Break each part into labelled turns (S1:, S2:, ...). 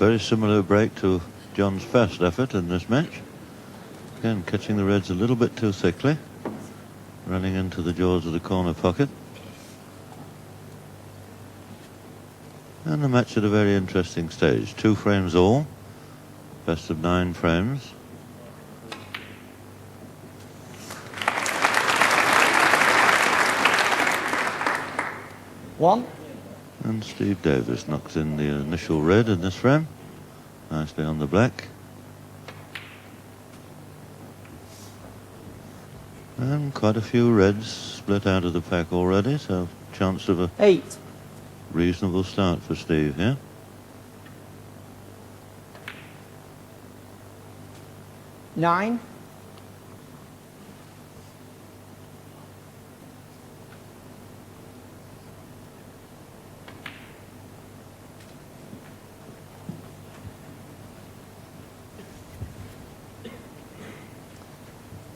S1: very similar break to John's first effort in this match. Again, catching the reds a little bit too thickly, running into the jaws of the corner pocket. And the match at a very interesting stage. 2 frames all, best of 9 frames.
S2: One.
S1: And Steve Davis knocks in the initial red in this frame. Nicely on the black. And quite a few reds split out of the pack already, so chance of a
S2: 8.
S1: reasonable start for Steve here.
S2: Nine.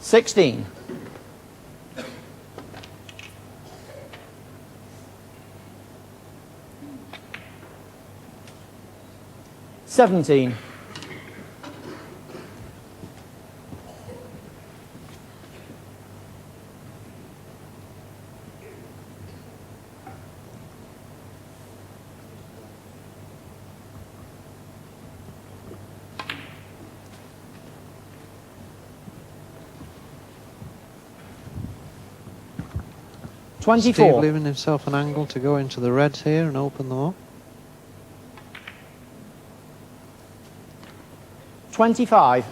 S2: 16. 17. 24.
S3: Steve leaving himself an angle to go into the reds here and open them up.
S2: 25.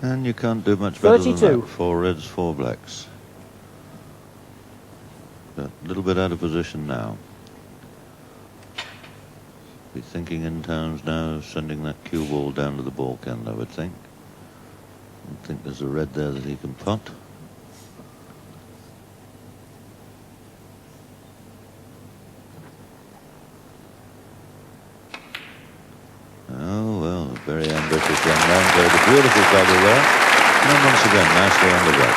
S1: And you can't do much better
S2: 32.
S1: than that. 4 reds, 4 blacks. But a little bit out of position now. Be thinking in terms now of sending that cue ball down to the balk end, I would think. I think there's a red there that he can pot. Oh, well, very ambitious young man. Played a beautiful double there. And once again, nicely on the black.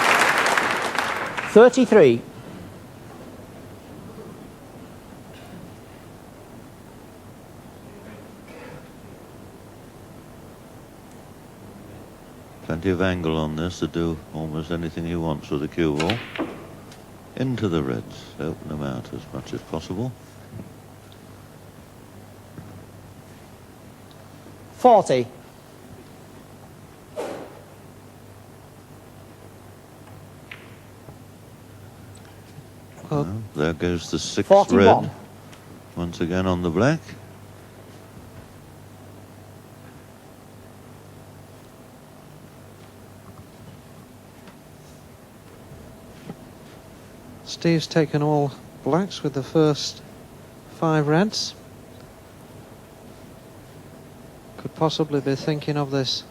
S2: 33.
S1: Plenty of angle on this to do almost anything he wants with the cue ball. Into the reds, open them out as much as possible.
S2: 40.
S1: Well, there goes the 6th
S2: 41.
S1: red. Once again on the black.
S3: Steve's taken all blacks with the first 5 reds. Could possibly be thinking of this,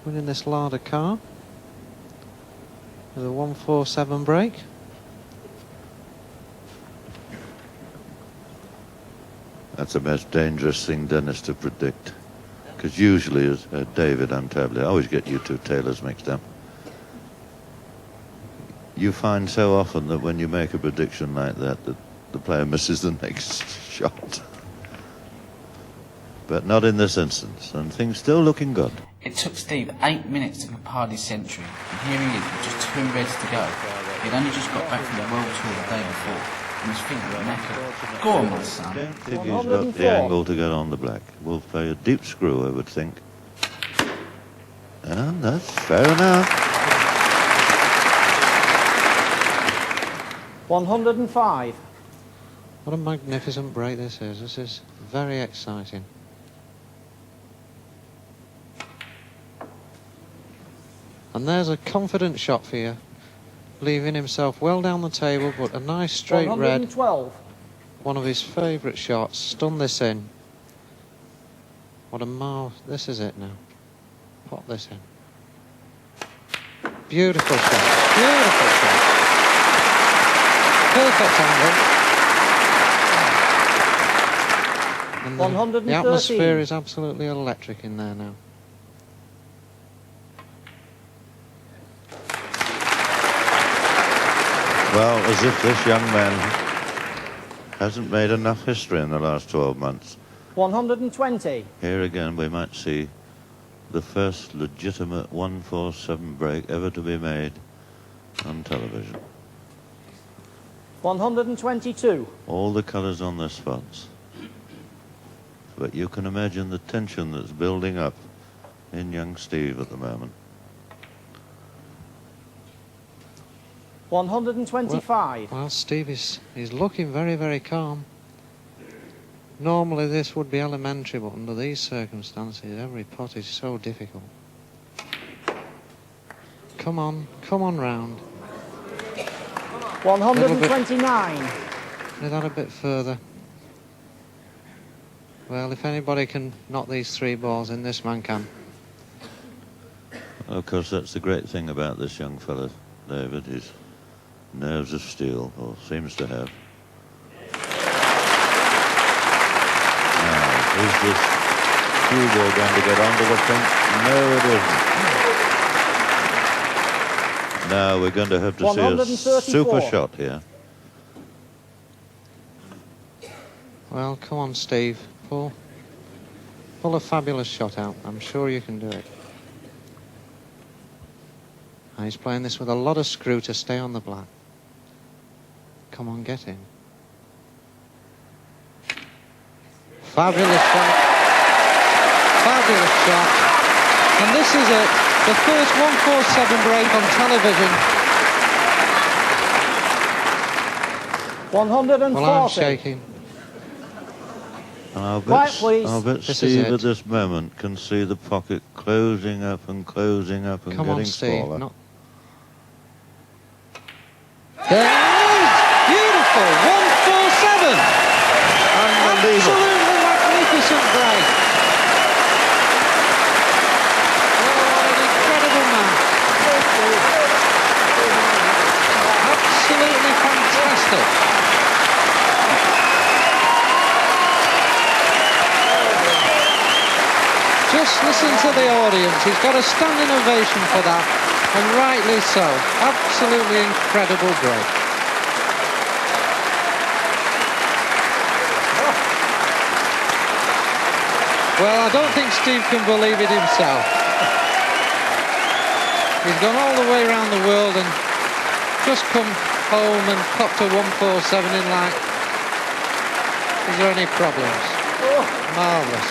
S3: winning this larder car with a 147 break.
S1: That's the most dangerous thing, Dennis, to predict. Because usually, as David, I always get you two Taylors mixed up. You find so often that when you make a prediction like that, that the player misses the next shot. But not in this instance, and things still looking good.
S4: It took Steve 8 minutes to compile his century, and here he is with just 2 reds to go. He'd only just got back from the World Tour the day before, and his feet were knackered. Go on, my son.
S1: I don't think he's got the angle to get on the black. We'll play a deep screw, I would think. And that's fair enough.
S2: 105.
S3: What a magnificent break this is. This is very exciting. And there's a confident shot for you, leaving himself well down the table, but a nice straight
S2: 112.
S3: red. One of his favourite shots. Stun this in. What a marvel. This is it now. Pot this in. Beautiful shot. Beautiful shot. Perfect angle. And the
S2: 113.
S3: atmosphere is absolutely electric in there now.
S1: Well, as if this young man hasn't made enough history in the last 12 months.
S2: 120.
S1: Here again we might see the first legitimate 147 break ever to be made on television.
S2: 122.
S1: All the colours on the spots. But you can imagine the tension that's building up in young Steve at the moment.
S2: 125.
S3: Well, Steve is looking very, very calm. Normally this would be elementary, but under these circumstances, every pot is so difficult. Come on round.
S2: 129.
S3: Get that a bit further. Well, if anybody can knock these 3 balls in, this man can.
S1: Of course, that's the great thing about this young fella, David. His nerves of steel, or seems to have. Now, is this cue ball going to get onto the pink? No, it isn't. Now we're going to have to see a
S2: 134.
S1: super shot here.
S3: Well, come on, Steve. Pull a fabulous shot out. I'm sure you can do it. And he's playing this with a lot of screw to stay on the black. Come on, get in. Fabulous shot. Fabulous shot. And this is it. The first 147 break on television.
S2: 140.
S3: Well, I'm shaking.
S1: And I'll
S2: Quiet, please.
S1: bet
S3: This is
S1: Steve
S3: it.
S1: at this moment can see the pocket closing up and closing up and
S3: Come
S1: getting
S3: on, Steve.
S1: smaller.
S3: Not... There it is! Beautiful! 147!
S1: Unbelievable.
S3: Absolutely magnificent break. Oh, what an incredible man. Absolutely fantastic. Just listen to the audience. He's got a standing ovation for that, and rightly so. Absolutely incredible break. Well, I don't think Steve can believe it himself. He's gone all the way around the world and just come home and popped a 147 in like... Is there any problems? Marvellous.